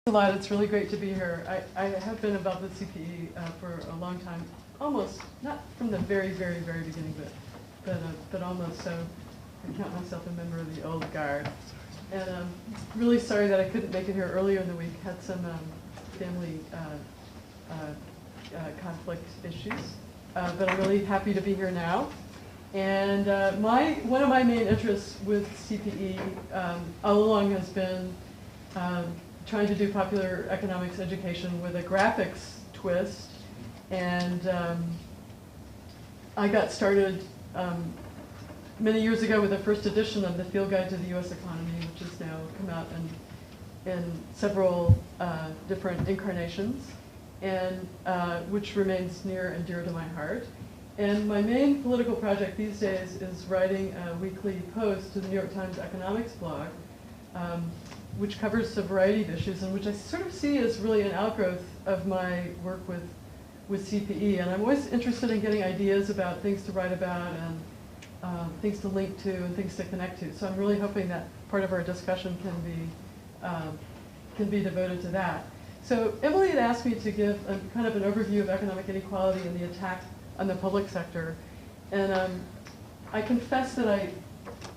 A lot. It's really great to be here. I have been involved with CPE for a long time, almost not from the very, very, very beginning, but almost. So I count myself a member of the old guard. And I'm really sorry that I couldn't make it here earlier in the week. Had some family conflict issues, but I'm really happy to be here now. And one of my main interests with CPE all along has been trying to do popular economics education with a graphics twist. And I got started many years ago with the first edition of the Field Guide to the U.S. Economy, which has now come out in several different incarnations, and which remains near and dear to my heart. And my main political project these days is writing a weekly post to the New York Times economics blog, which covers a variety of issues, and which I sort of see as really an outgrowth of my work with CPE. And I'm always interested in getting ideas about things to write about and things to link to and things to connect to. So I'm really hoping that part of our discussion can be devoted to that. So Emily had asked me to give a kind of an overview of economic inequality and the attack on the public sector. And I confess that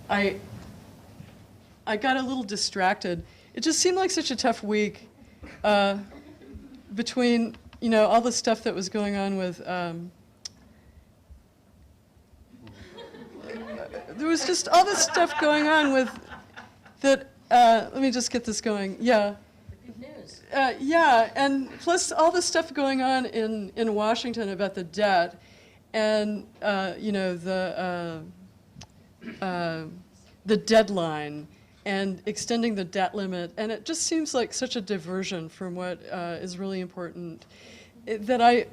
I got a little distracted. It just seemed like such a tough week between, all the stuff that was going on with, there was just all this stuff going on with that, let me just get this going, yeah. Good news. Yeah, and plus all the stuff going on in Washington about the debt and, the deadline and extending the debt limit, and it just seems like such a diversion from what is really important that I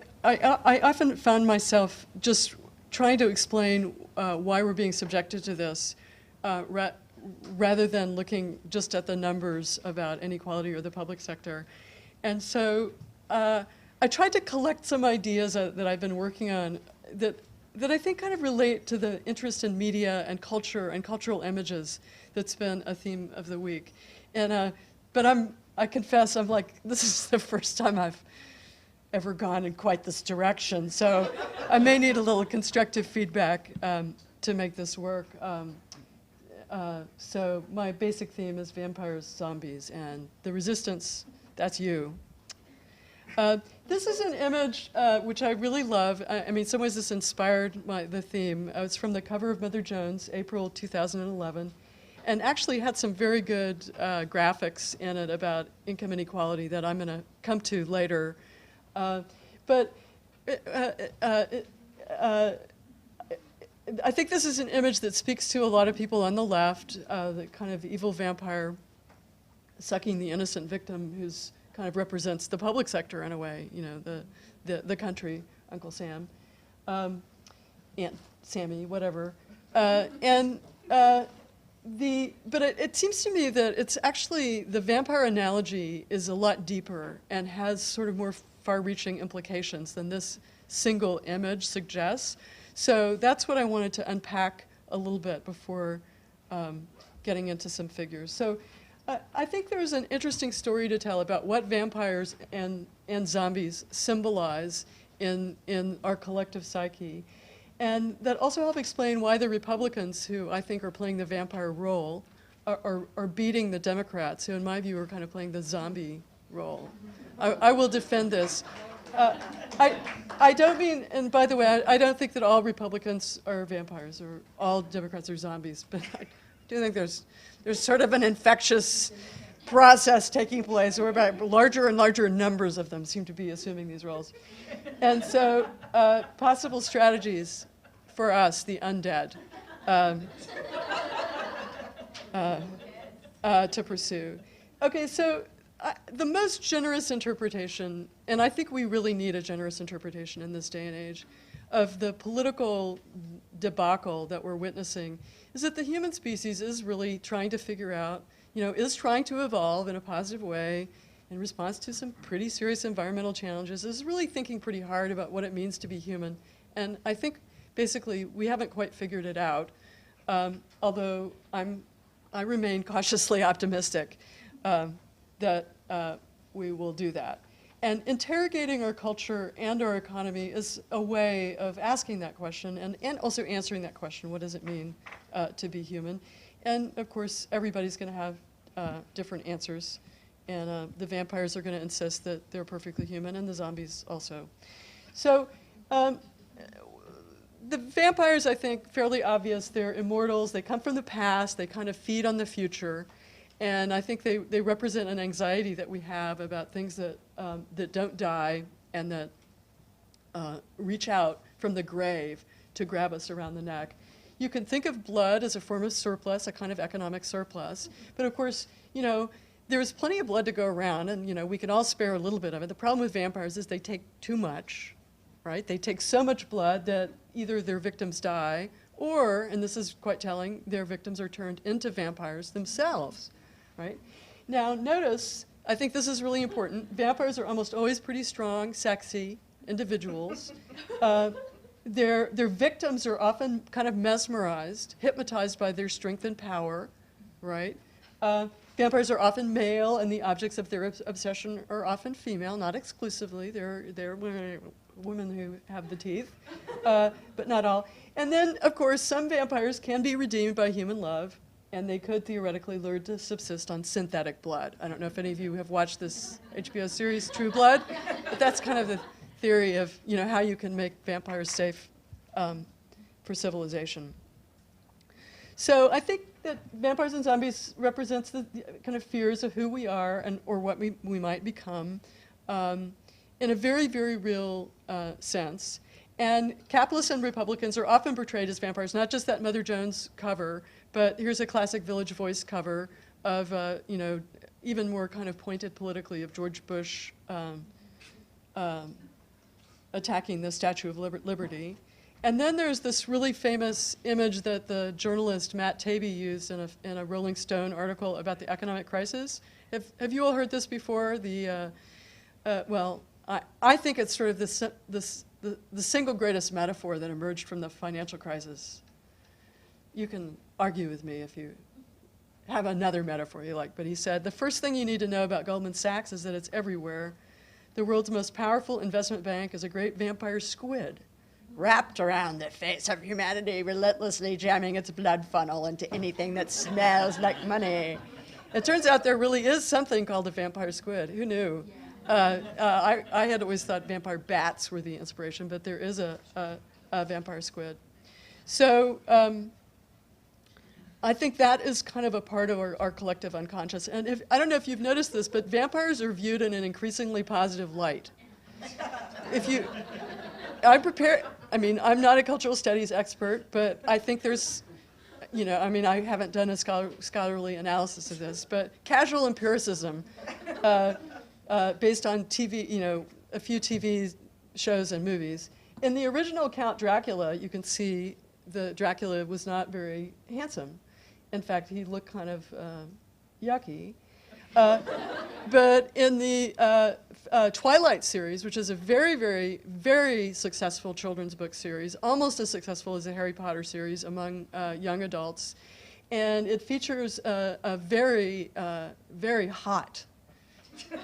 often found myself just trying to explain why we're being subjected to this rather than looking just at the numbers about inequality or the public sector. And so I tried to collect some ideas that I've been working on that I think kind of relate to the interest in media and culture and cultural images that's been a theme of the week. And but I confess, I'm like, this is the first time I've ever gone in quite this direction. So I may need a little constructive feedback to make this work. So my basic theme is vampires, zombies, and the resistance, that's you. This is an image which I really love. I mean, in some ways this inspired the theme. It's from the cover of Mother Jones, April 2011, and actually had some very good graphics in it about income inequality that I'm going to come to later. But I think this is an image that speaks to a lot of people on the left, the kind of evil vampire sucking the innocent victim who's kind of represents the public sector in a way, the country, Uncle Sam, Aunt Sammy, whatever. But it seems to me that it's actually, the vampire analogy is a lot deeper and has sort of more far-reaching implications than this single image suggests. So that's what I wanted to unpack a little bit before getting into some figures. So I think there's an interesting story to tell about what vampires and zombies symbolize in our collective psyche. And that also help explain why the Republicans, who I think are playing the vampire role, are beating the Democrats, who in my view are kind of playing the zombie role. I will defend this. I don't mean, and by the way, I don't think that all Republicans are vampires or all Democrats are zombies, but I do think there's sort of an infectious process taking place whereby larger and larger numbers of them seem to be assuming these roles. And so possible strategies for us, the undead, to pursue. Okay, so the most generous interpretation, and I think we really need a generous interpretation in this day and age, of the political debacle that we're witnessing is that the human species is really trying to figure out, is trying to evolve in a positive way in response to some pretty serious environmental challenges, is really thinking pretty hard about what it means to be human. And I think basically we haven't quite figured it out, although I remain cautiously optimistic that we will do that. And interrogating our culture and our economy is a way of asking that question and also answering that question, what does it mean to be human? And of course, everybody's going to have different answers. And the vampires are going to insist that they're perfectly human, and the zombies also. So the vampires, I think, fairly obvious. They're immortals. They come from the past. They kind of feed on the future. And I think they represent an anxiety that we have about things that don't die and that reach out from the grave to grab us around the neck. You can think of blood as a form of surplus, a kind of economic surplus. But of course, you know, there's plenty of blood to go around, and you know, we can all spare a little bit of it. The problem with vampires is they take too much, right? They take so much blood that either their victims die, or, and this is quite telling, their victims are turned into vampires themselves, right? Now, notice, I think this is really important. Vampires are almost always pretty strong, sexy individuals. Their victims are often kind of mesmerized, hypnotized by their strength and power, right? Vampires are often male, and the objects of their obsession are often female, not exclusively. They're women who have the teeth, but not all. And then, of course, some vampires can be redeemed by human love, and they could theoretically learn to subsist on synthetic blood. I don't know if any of you have watched this HBO series, True Blood, but that's kind of the theory of, you know, how you can make vampires safe for civilization. So I think that vampires and zombies represents the kind of fears of who we are and or what we might become in a very, very real sense. And capitalists and Republicans are often portrayed as vampires, not just that Mother Jones cover, but here's a classic Village Voice cover of, you know, even more kind of pointed politically of George Bush attacking the Statue of Liberty. And then there's this really famous image that the journalist Matt Taibbi used in a Rolling Stone article about the economic crisis. Have you all heard this before? Well, I think it's sort of the single greatest metaphor that emerged from the financial crisis. You can argue with me if you have another metaphor you like, but he said, the first thing you need to know about Goldman Sachs is that it's everywhere. The world's most powerful investment bank is a great vampire squid, wrapped around the face of humanity, relentlessly jamming its blood funnel into anything that smells like money. It turns out there really is something called a vampire squid. Who knew? I had always thought vampire bats were the inspiration, but there is a vampire squid. So I think that is kind of a part of our collective unconscious. And I don't know if you've noticed this, but vampires are viewed in an increasingly positive light. I'm not a cultural studies expert, but I think there's, you know, I mean, I haven't done a scholarly analysis of this, but casual empiricism based on TV, you know, a few TV shows and movies. In the original Count Dracula, you can see the Dracula was not very handsome. In fact, he looked kind of yucky. But in the Twilight series, which is a very, very, very successful children's book series, almost as successful as the Harry Potter series among young adults, and it features a very, very hot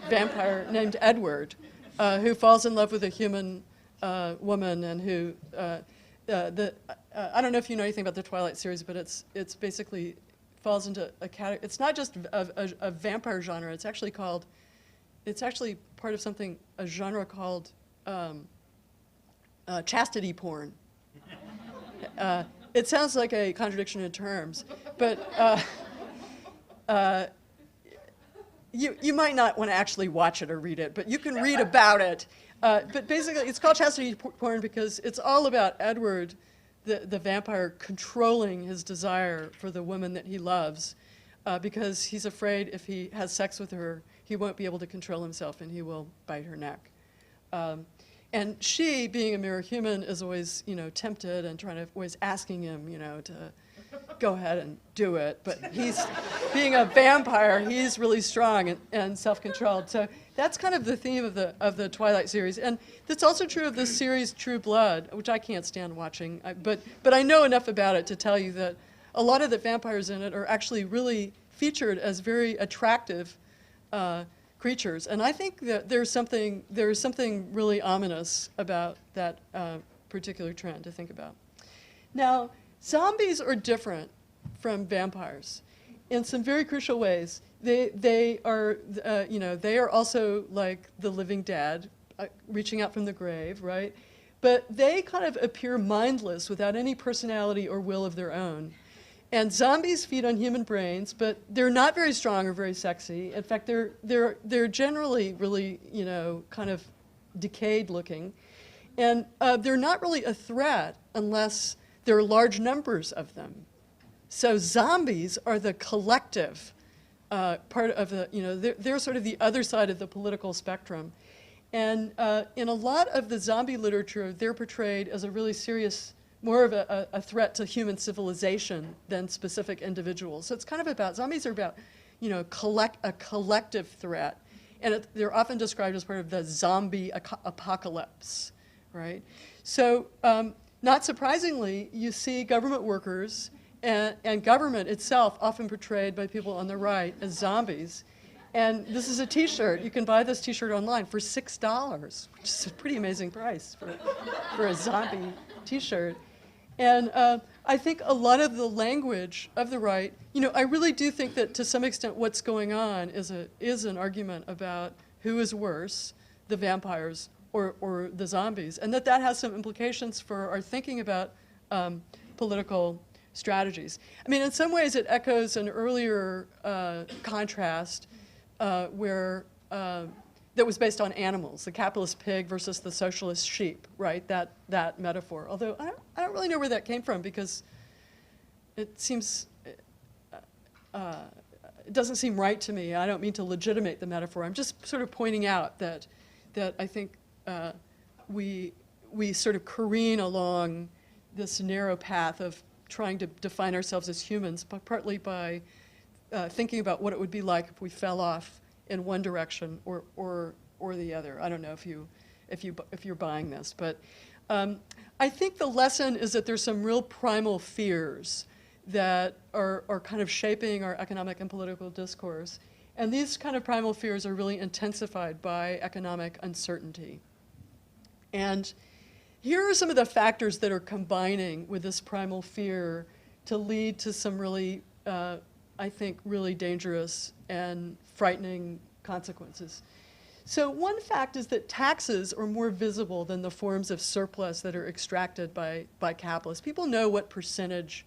vampire named Edward, who falls in love with a human woman, and who I don't know if you know anything about the Twilight series, but it's basically falls into a category. It's not just a vampire genre. It's actually part of a genre called chastity porn. It sounds like a contradiction in terms, but you might not want to actually watch it or read it, but you can read about it. But basically, it's called chastity porn because it's all about Edward, the vampire, controlling his desire for the woman that he loves, because he's afraid if he has sex with her, he won't be able to control himself and he will bite her neck. And she, being a mere human, is always, you know, tempted and always asking him, you know, to go ahead and do it. But he's, being a vampire, he's really strong and self-controlled. So that's kind of the theme of the Twilight series. And that's also true of this series, True Blood, which I can't stand watching. But I know enough about it to tell you that a lot of the vampires in it are actually really featured as very attractive creatures. And I think that there's something really ominous about that particular trend to think about. Now, zombies are different from vampires in some very crucial ways. They are, they are also like the living dead, reaching out from the grave, right? But they kind of appear mindless without any personality or will of their own. And zombies feed on human brains, but they're not very strong or very sexy. In fact, they're generally really, kind of decayed looking. And they're not really a threat unless there are large numbers of them. So zombies are the collective part of the, they're sort of the other side of the political spectrum. And in a lot of the zombie literature, they're portrayed as a really serious, more of a threat to human civilization than specific individuals. So it's kind of about, zombies are about, a collective threat. And they're often described as part of the zombie apocalypse, right? So not surprisingly, you see government workers and government itself often portrayed by people on the right as zombies. And this is a T-shirt. You can buy this T-shirt online for $6, which is a pretty amazing price for a zombie T-shirt. And I think a lot of the language of the right, I really do think that to some extent what's going on is an argument about who is worse, the vampires or the zombies, and that has some implications for our thinking about political strategies. I mean, in some ways it echoes an earlier contrast where that was based on animals, the capitalist pig versus the socialist sheep, right? That metaphor. Although I don't really know where that came from because it seems it doesn't seem right to me. I don't mean to legitimate the metaphor. I'm just sort of pointing out that I think we sort of careen along this narrow path of trying to define ourselves as humans, but partly by thinking about what it would be like if we fell off in one direction or the other. I don't know if you're buying this, but I think the lesson is that there's some real primal fears that are kind of shaping our economic and political discourse, and these kind of primal fears are really intensified by economic uncertainty. And here are some of the factors that are combining with this primal fear to lead to some really, I think, really dangerous and frightening consequences. So one fact is that taxes are more visible than the forms of surplus that are extracted by capitalists. People know what percentage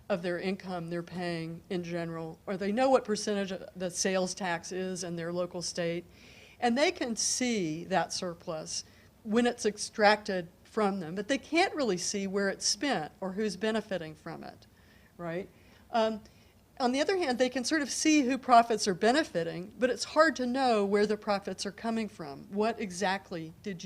of their income they're paying in general, or they know what percentage of the sales tax is in their local state, and they can see that surplus when it's extracted from them, but they can't really see where it's spent or who's benefiting from it, right? On the other hand, they can sort of see who profits are benefiting, but it's hard to know where the profits are coming from. What exactly did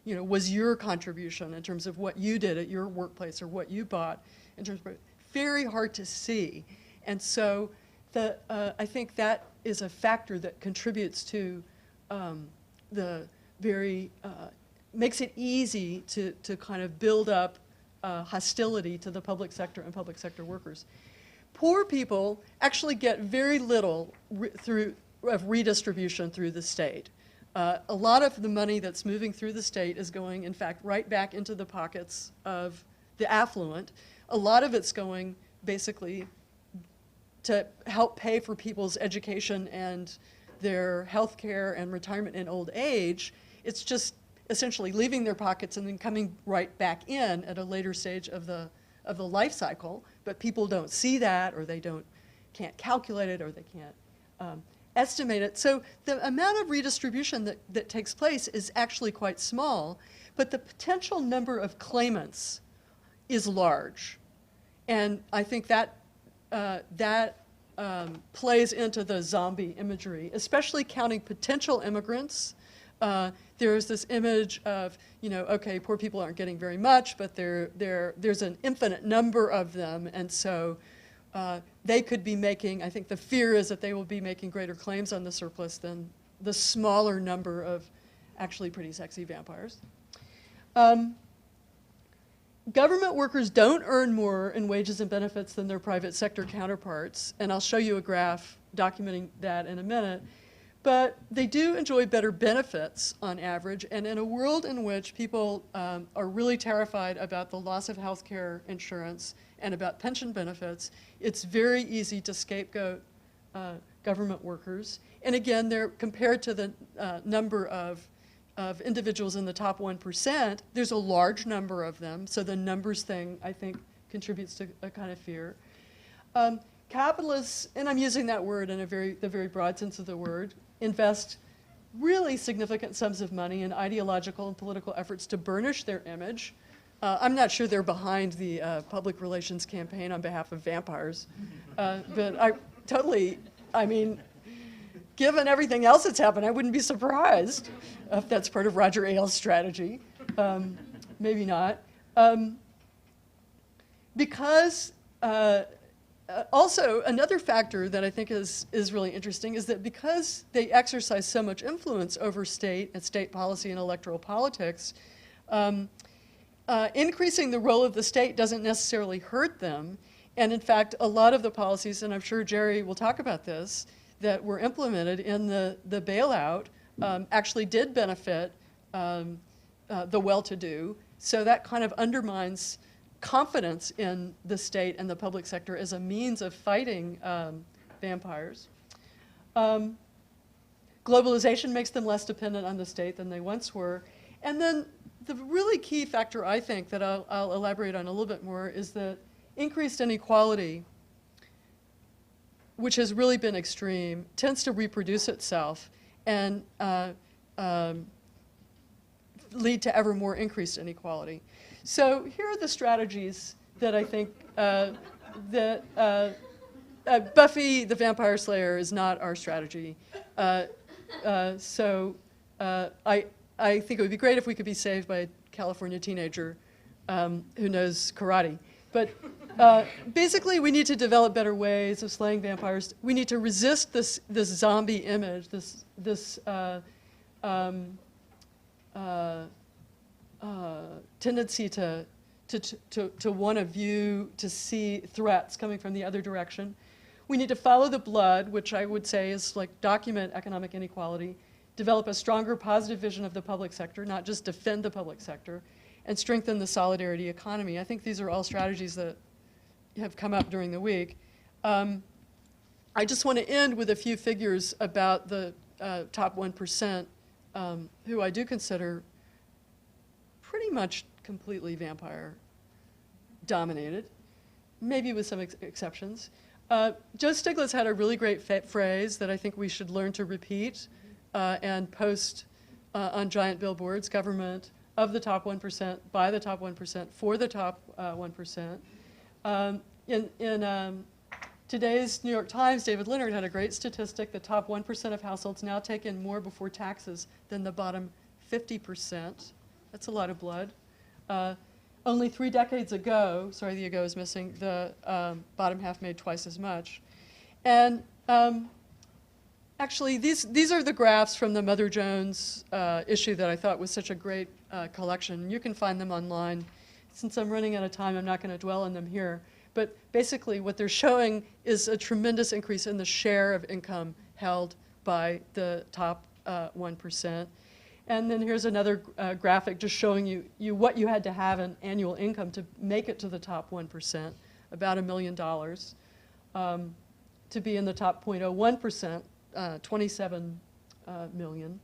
was your contribution in terms of what you did at your workplace or what you bought in terms of, very hard to see. And so I think that is a factor that contributes to the very, makes it easy to kind of build up hostility to the public sector and public sector workers. Poor people actually get very little of redistribution through the state. A lot of the money that's moving through the state is going, in fact, right back into the pockets of the affluent. A lot of it's going basically to help pay for people's education and their health care and retirement and old age. It's just essentially leaving their pockets and then coming right back in at a later stage of the life cycle, but people don't see that, or they can't calculate it, or they can't estimate it. So the amount of redistribution that takes place is actually quite small, but the potential number of claimants is large. And I think that plays into the zombie imagery, especially counting potential immigrants. There's this image of, okay, poor people aren't getting very much, but there's an infinite number of them, and so they could be making, I think the fear is that they will be making greater claims on the surplus than the smaller number of actually pretty sexy vampires. Government workers don't earn more in wages and benefits than their private sector counterparts, and I'll show you a graph documenting that in a minute. But they do enjoy better benefits on average, and in a world in which people are really terrified about the loss of health care insurance and about pension benefits, it's very easy to scapegoat government workers. And again, they're compared to the number of individuals in the top 1%, there's a large number of them, so the numbers thing, I think, contributes to a kind of fear. Capitalists, and I'm using that word in the very broad sense of the word, invest really significant sums of money in ideological and political efforts to burnish their image. I'm not sure they're behind the public relations campaign on behalf of vampires, but I mean, given everything else that's happened, I wouldn't be surprised if that's part of Roger Ailes' strategy. Maybe not. Because also, another factor that I think is really interesting is that because they exercise so much influence over state and state policy and electoral politics, increasing the role of the state doesn't necessarily hurt them. And in fact, a lot of the policies, and I'm sure Jerry will talk about this, that were implemented in the bailout actually did benefit the well-to-do. So that kind of undermines confidence in the state and the public sector as a means of fighting vampires. Globalization makes them less dependent on the state than they once were. And then the really key factor, I think, that I'll elaborate on a little bit more is that increased inequality, which has really been extreme, tends to reproduce itself and lead to ever more increased inequality. So here are the strategies that I think that Buffy the Vampire Slayer is not our strategy. So I think it would be great if we could be saved by a California teenager who knows karate. But basically, we need to develop better ways of slaying vampires. We need to resist this zombie image, this tendency to want to view, to see threats coming from the other direction. We need to follow the blood, which I would say is like document economic inequality, develop a stronger positive vision of the public sector, not just defend the public sector, and strengthen the solidarity economy. I think these are all strategies that have come up during the week. I just want to end with a few figures about the top 1%, who I do consider pretty much completely vampire dominated, maybe with some exceptions. Joe Stiglitz had a really great phrase that I think we should learn to repeat and post on giant billboards: government of the top 1%, by the top 1%, for the top 1%. In today's New York Times, David Leonard had a great statistic. The top 1% of households now take in more before taxes than the bottom 50%. That's a lot of blood. Only 3 decades ago, sorry, the ago is missing, the bottom half made twice as much. And actually, these are the graphs from the Mother Jones issue that I thought was such a great collection. You can find them online. Since I'm running out of time, I'm not going to dwell on them here. But basically, what they're showing is a tremendous increase in the share of income held by the top 1%. And then here's another graphic just showing you what you had to have in annual income to make it to the top 1%, about $1 million. To be in the top 0.01%, 27 million.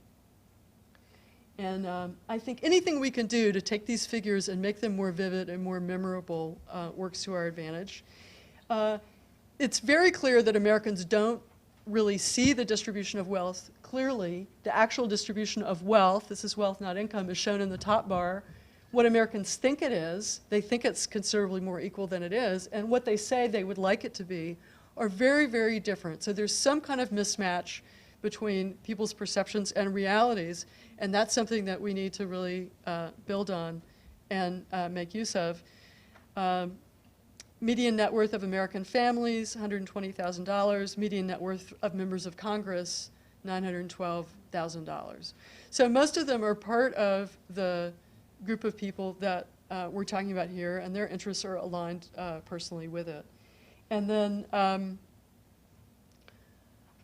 And I think anything we can do to take these figures and make them more vivid and more memorable works to our advantage. It's very clear that Americans don't really see the distribution of wealth clearly. The actual distribution of wealth, this is wealth, not income, is shown in the top bar. What Americans think it is, they think it's considerably more equal than it is, and what they say they would like it to be are very, very different. So there's some kind of mismatch between people's perceptions and realities, and that's something that we need to really build on and make use of. Median net worth of American families, $120,000. Median net worth of members of Congress, $912,000. So most of them are part of the group of people that we're talking about here, and their interests are aligned personally with it. And then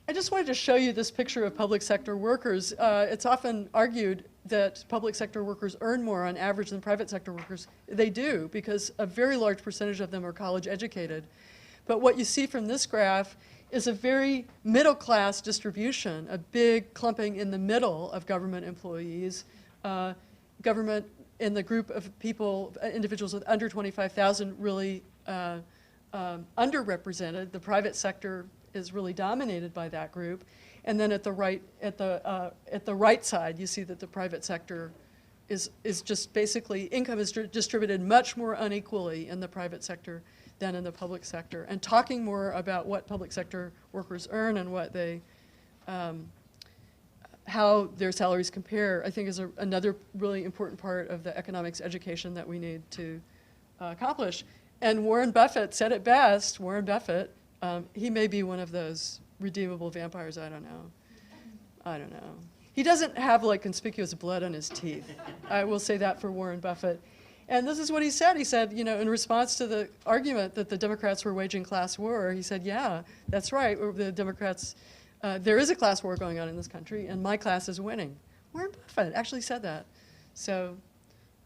I just wanted to show you this picture of public sector workers. It's often argued that public sector workers earn more on average than private sector workers. They do, because a very large percentage of them are college educated. But what you see from this graph is a very middle class distribution, a big clumping in the middle of government employees. Government in the group of people, individuals with under 25,000 really underrepresented. The private sector is really dominated by that group. And then at the right side, you see that the private sector is just basically, income is distributed much more unequally in the private sector than in the public sector. And talking more about what public sector workers earn and what they, how their salaries compare, I think is another really important part of the economics education that we need to accomplish. And Warren Buffett said it best. Warren Buffett, he may be one of those redeemable vampires, I don't know. I don't know. He doesn't have like conspicuous blood on his teeth. I will say that for Warren Buffett. And this is what he said. He said, you know, in response to the argument that the Democrats were waging class war, he said, yeah, that's right. The Democrats, there is a class war going on in this country, and my class is winning. Warren Buffett actually said that. So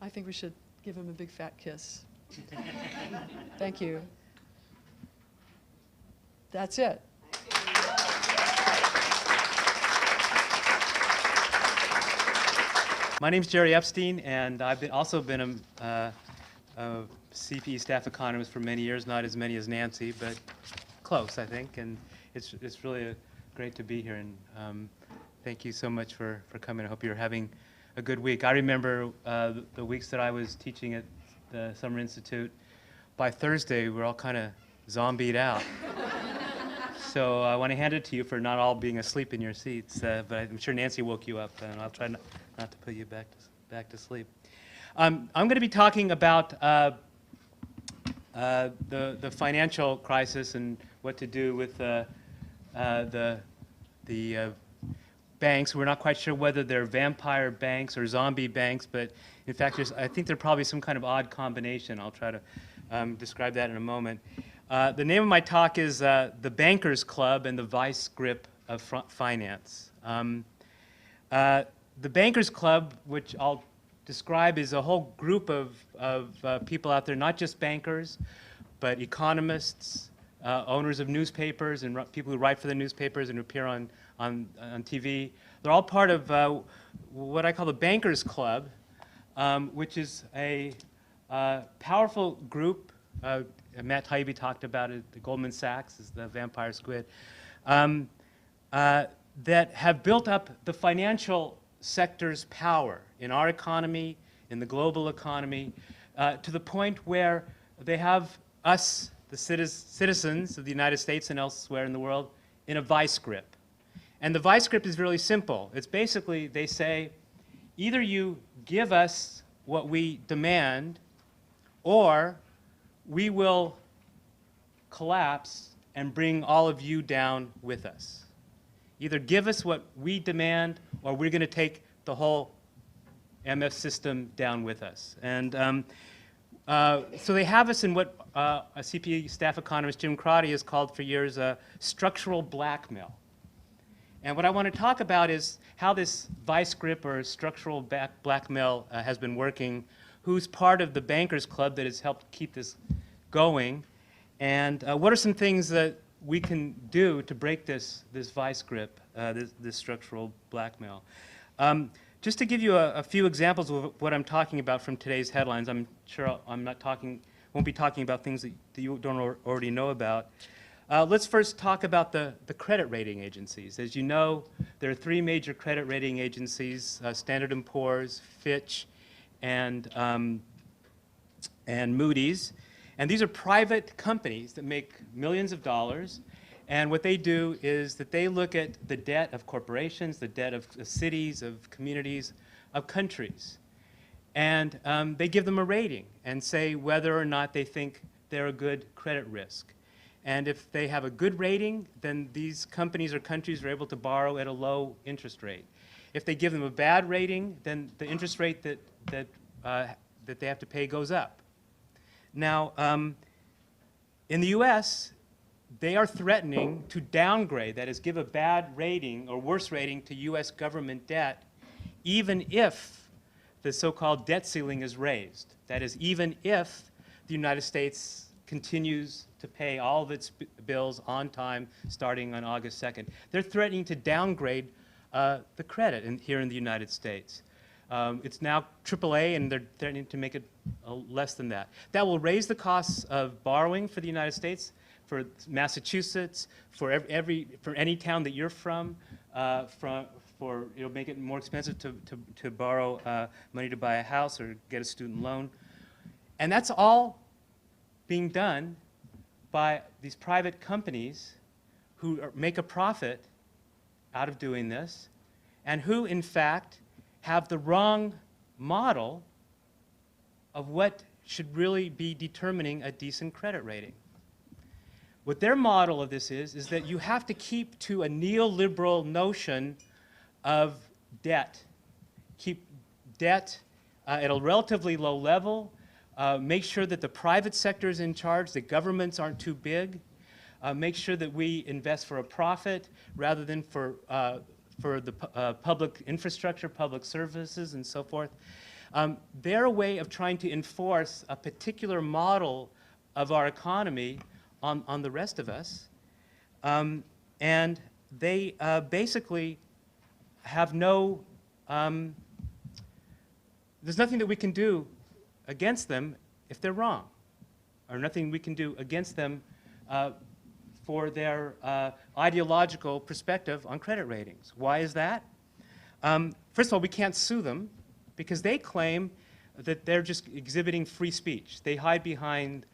I think we should give him a big fat kiss. Thank you. That's it. My name's Jerry Epstein, and I've also been a CPE staff economist for many years, not as many as Nancy, but close, I think. And it's really great to be here, and thank you so much for coming. I hope you're having a good week. I remember the weeks that I was teaching at the Summer Institute. By Thursday, we were all kind of zombied out. So I want to hand it to you for not all being asleep in your seats, but I'm sure Nancy woke you up, and I'll try not to put you back to sleep. I'm going to be talking about the financial crisis and what to do with the banks. We're not quite sure whether they're vampire banks or zombie banks, but in fact, I think they're probably some kind of odd combination. I'll try to describe that in a moment. The name of my talk is The Bankers Club and the Vice Grip of Finance. The Bankers Club, which I'll describe, is a whole group of people out there, not just bankers, but economists, owners of newspapers, and people who write for the newspapers and appear on TV. They're all part of what I call the Bankers Club, which is a powerful group. Matt Taibbi talked about it. The Goldman Sachs is the vampire squid, that have built up the financial sector's power in our economy, in the global economy, to the point where they have us, the citizens of the United States and elsewhere in the world, in a vice grip. And the vice grip is really simple. It's basically, they say, either you give us what we demand, or we will collapse and bring all of you down with us. Either give us what we demand, or we're going to take the whole MF system down with us. And so they have us in what a CPE staff economist, Jim Crotty, has called for years structural blackmail. And what I want to talk about is how this vice grip or structural blackmail has been working, who's part of the Bankers Club that has helped keep this going, and what are some things that we can do to break this vice grip, this structural blackmail. Just to give you a few examples of what I'm talking about from today's headlines, I'm sure won't be talking about things that you don't already know about. Let's first talk about the credit rating agencies. As you know, there are three major credit rating agencies, Standard & Poor's, Fitch, and Moody's. And these are private companies that make millions of dollars. And what they do is that they look at the debt of corporations, the debt of cities, of communities, of countries. And they give them a rating and say whether or not they think they're a good credit risk. And if they have a good rating, then these companies or countries are able to borrow at a low interest rate. If they give them a bad rating, then the interest rate that they have to pay goes up. Now, in the U.S., they are threatening to downgrade, that is, give a bad rating or worse rating to U.S. government debt, even if the so-called debt ceiling is raised. That is, even if the United States continues to pay all of its bills on time starting on August 2nd. They're threatening to downgrade the credit here in the United States. It's now AAA, and they're threatening to make it less than that. That will raise the costs of borrowing for the United States, for Massachusetts, for any town that you're from, it'll make it more expensive to borrow money to buy a house or get a student loan. And that's all being done by these private companies who make a profit out of doing this, and who, in fact, have the wrong model of what should really be determining a decent credit rating. What their model of this is that you have to keep to a neoliberal notion of debt. Keep debt at a relatively low level. Make sure that the private sector is in charge, that governments aren't too big. Make sure that we invest for a profit rather than for the public infrastructure, public services, and so forth. They're a way of trying to enforce a particular model of our economy on the rest of us. And they basically have no, there's nothing that we can do against them if they're wrong, or nothing we can do against them for their ideological perspective on credit ratings. Why is that? First of all, we can't sue them because they claim that they're just exhibiting free speech. They hide behind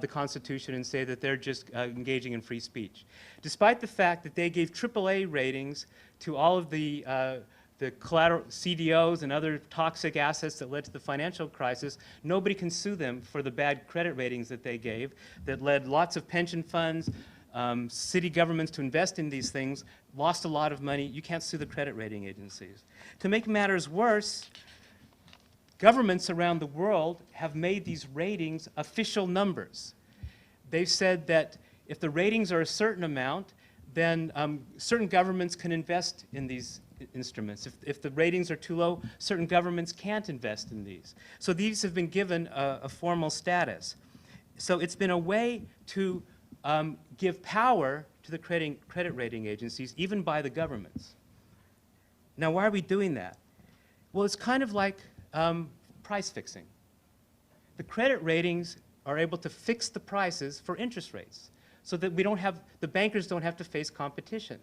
the Constitution and say that they're just engaging in free speech. Despite the fact that they gave AAA ratings to all of the collateral CDOs and other toxic assets that led to the financial crisis, nobody can sue them for the bad credit ratings that they gave that led lots of pension funds, city governments to invest in these things, lost a lot of money. You can't sue the credit rating agencies. To make matters worse, governments around the world have made these ratings official numbers. They've said that if the ratings are a certain amount, then certain governments can invest in these instruments. If the ratings are too low, certain governments can't invest in these. So these have been given a formal status. So it's been a way to give power to the credit rating agencies, even by the governments. Now, why are we doing that? Well, it's kind of like price fixing. The credit ratings are able to fix the prices for interest rates so that the bankers don't have to face competition.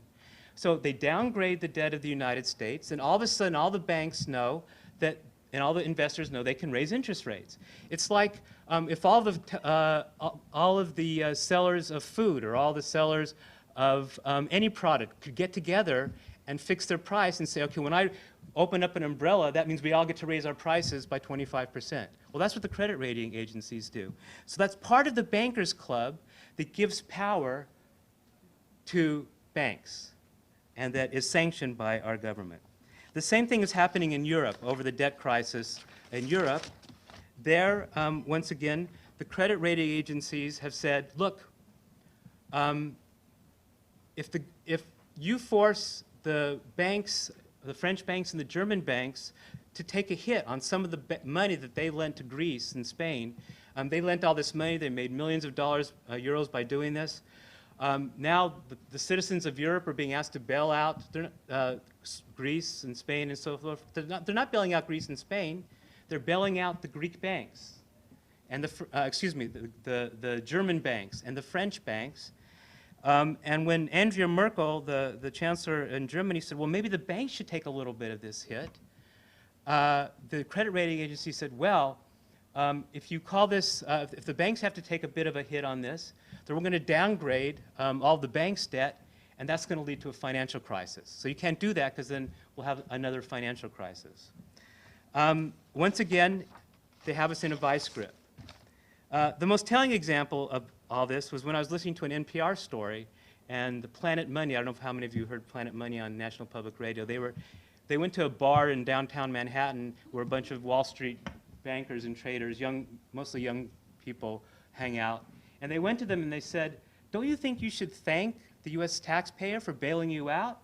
So they downgrade the debt of the United States, and all of a sudden all the banks know that, and all the investors know they can raise interest rates. It's like if all of the sellers of food or all the sellers of any product could get together and fix their price and say, okay, when I open up an umbrella, that means we all get to raise our prices by 25%. Well, that's what the credit rating agencies do. So that's part of the bankers club that gives power to banks and that is sanctioned by our government. The same thing is happening in Europe over the debt crisis in Europe. There, once again, the credit rating agencies have said, look, if you force the banks, the French banks and the German banks, to take a hit on some of the money that they lent to Greece and Spain, they lent all this money, they made millions of euros by doing this. Now the citizens of Europe are being asked to bail out Greece and Spain and so forth. They're not bailing out Greece and Spain. They're bailing out the Greek banks, and the German banks and the French banks. And when Angela Merkel, the chancellor in Germany, said, well, maybe the banks should take a little bit of this hit, the credit rating agency said, well, if you call this, if the banks have to take a bit of a hit on this, then we're going to downgrade all the banks' debt, and that's going to lead to a financial crisis. So you can't do that because then we'll have another financial crisis. Once again, they have us in a vice grip. The most telling example of all this was when I was listening to an NPR story, and the Planet Money, I don't know how many of you heard Planet Money on National Public Radio. They went to a bar in downtown Manhattan where a bunch of Wall Street bankers and traders, mostly young people, hang out. And they went to them and they said, don't you think you should thank the US taxpayer for bailing you out?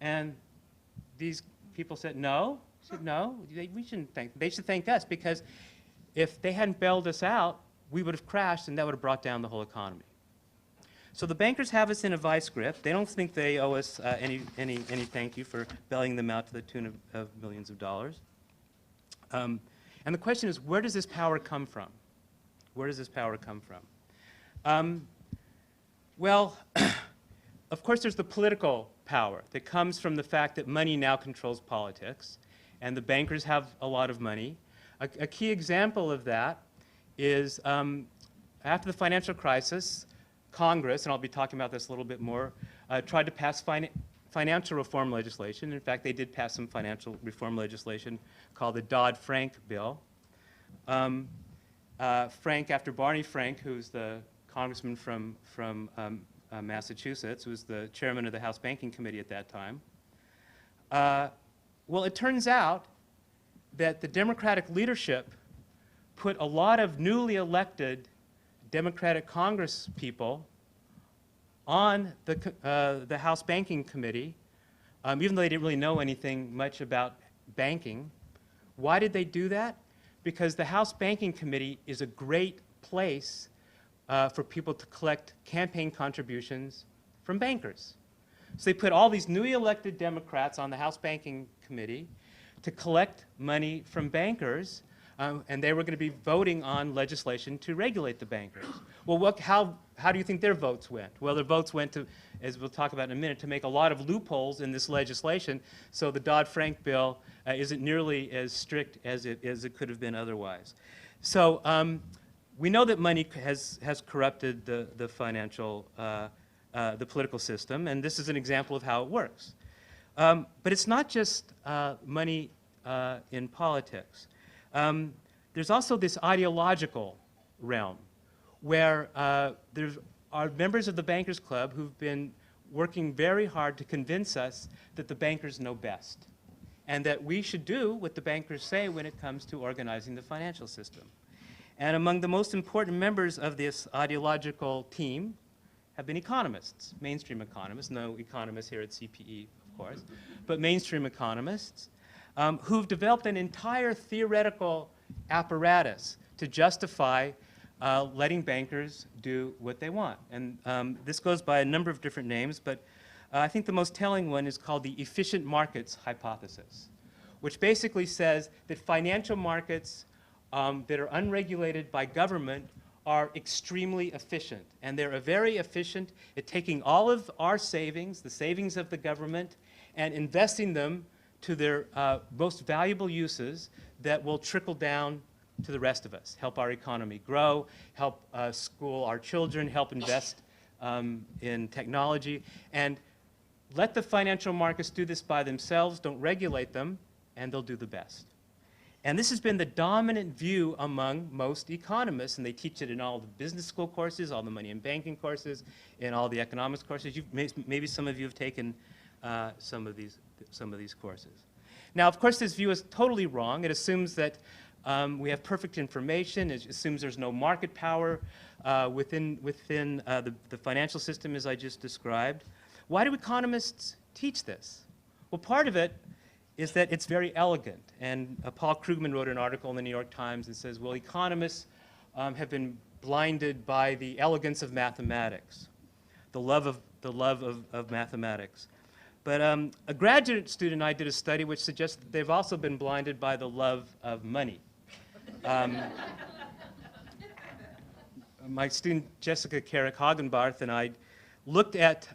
And these people said, no. I said, no, we shouldn't thank them. They should thank us, because if they hadn't bailed us out, we would have crashed, and that would have brought down the whole economy. So the bankers have us in a vice grip. They don't think they owe us any thank you for bailing them out to the tune of millions of dollars. And the question is, where does this power come from? Where does this power come from? Well, of course, there's the political power that comes from the fact that money now controls politics, and the bankers have a lot of money. A key example of that is after the financial crisis, Congress, and I'll be talking about this a little bit more, tried to pass financial reform legislation. In fact, they did pass some financial reform legislation called the Dodd-Frank bill. Frank, after Barney Frank, who's the congressman from Massachusetts, who was the chairman of the House Banking Committee at that time. Well, it turns out that the Democratic leadership put a lot of newly elected Democratic Congress people on the House Banking Committee, even though they didn't really know anything much about banking. Why did they do that? Because the House Banking Committee is a great place for people to collect campaign contributions from bankers. So they put all these newly elected Democrats on the House Banking Committee to collect money from bankers, and they were going to be voting on legislation to regulate the bankers. Well, how do you think their votes went? Well, their votes went to, as we'll talk about in a minute, to make a lot of loopholes in this legislation, so the Dodd-Frank bill isn't nearly as strict as it could have been otherwise. So we know that money has corrupted the financial, the political system, and this is an example of how it works. But it's not just money in politics. There's also this ideological realm where there are members of the Bankers Club who've been working very hard to convince us that the bankers know best and that we should do what the bankers say when it comes to organizing the financial system. And among the most important members of this ideological team have been economists, mainstream economists, no economists here at CPE, of course, but mainstream economists who've developed an entire theoretical apparatus to justify letting bankers do what they want. And this goes by a number of different names, but I think the most telling one is called the efficient markets hypothesis, which basically says that financial markets that are unregulated by government are extremely efficient. And they're very efficient at taking all of our savings, the savings of the government, and investing them to their most valuable uses that will trickle down to the rest of us, help our economy grow, help school our children, help invest in technology, and let the financial markets do this by themselves, don't regulate them, and they'll do the best. And this has been the dominant view among most economists, and they teach it in all the business school courses, all the money and banking courses, in all the economics courses. Maybe some of you have taken some of these courses. Now, of course, this view is totally wrong. It assumes that we have perfect information. It assumes there's no market power within the financial system, as I just described. Why do economists teach this? Well, part of it is that it's very elegant. And Paul Krugman wrote an article in the New York Times and says, well, economists have been blinded by the elegance of mathematics, the love of mathematics. But a graduate student and I did a study which suggests that they've also been blinded by the love of money. My student Jessica Carrick-Hagenbarth and I looked at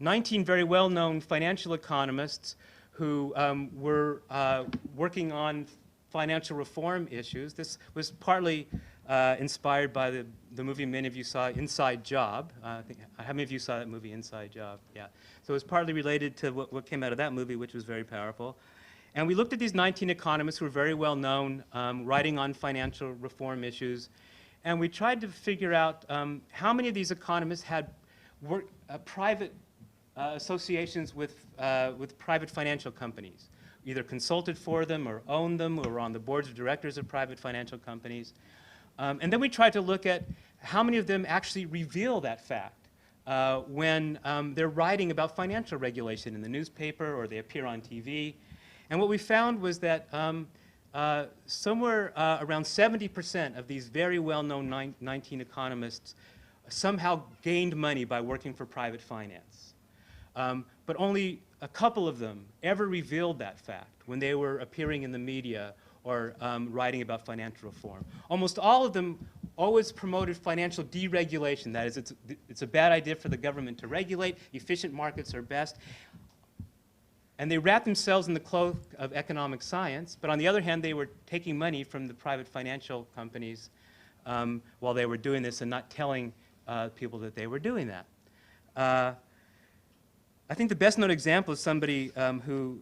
19 very well-known financial economists who were working on financial reform issues. This was partly inspired by the movie many of you saw, Inside Job. How many of you saw that movie, Inside Job? Yeah. So it was partly related to what came out of that movie, which was very powerful. And we looked at these 19 economists who were very well known, writing on financial reform issues. And we tried to figure out how many of these economists had private associations with private financial companies, either consulted for them or owned them or were on the boards of directors of private financial companies. And then we tried to look at how many of them actually reveal that fact when they're writing about financial regulation in the newspaper or they appear on TV? And what we found was that somewhere around 70% of these very well-known 19 economists somehow gained money by working for private finance. But only a couple of them ever revealed that fact when they were appearing in the media or writing about financial reform. Almost all of them always promoted financial deregulation. That is, it's a bad idea for the government to regulate. Efficient markets are best. And they wrapped themselves in the cloak of economic science. But on the other hand, they were taking money from the private financial companies while they were doing this and not telling people that they were doing that. I think the best known example is somebody who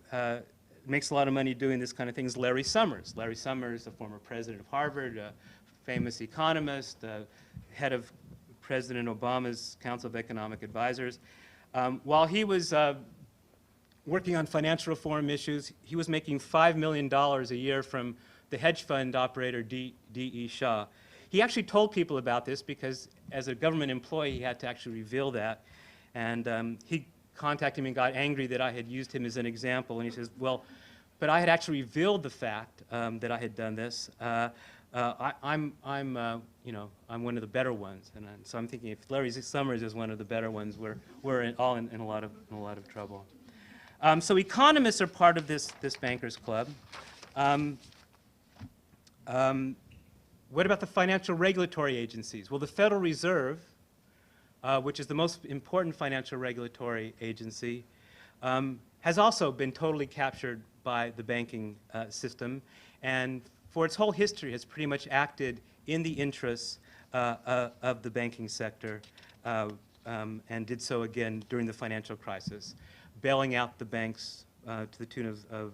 makes a lot of money doing this kind of thing is Larry Summers. Larry Summers, a former president of Harvard, a famous economist, head of President Obama's Council of Economic Advisors. While he was working on financial reform issues, he was making $5 million a year from the hedge fund operator D.E. Shaw. He actually told people about this because as a government employee, he had to actually reveal that. And he contacted me and got angry that I had used him as an example. And he says, well, but I had actually revealed the fact that I had done this. I'm one of the better ones. And so I'm thinking if Larry Summers is one of the better ones, we're all in a lot of trouble. So economists are part of this bankers club. What about the financial regulatory agencies? Well, the Federal Reserve, which is the most important financial regulatory agency, has also been totally captured by the banking system, and for its whole history has pretty much acted in the interests of the banking sector, and did so again during the financial crisis, bailing out the banks to the tune of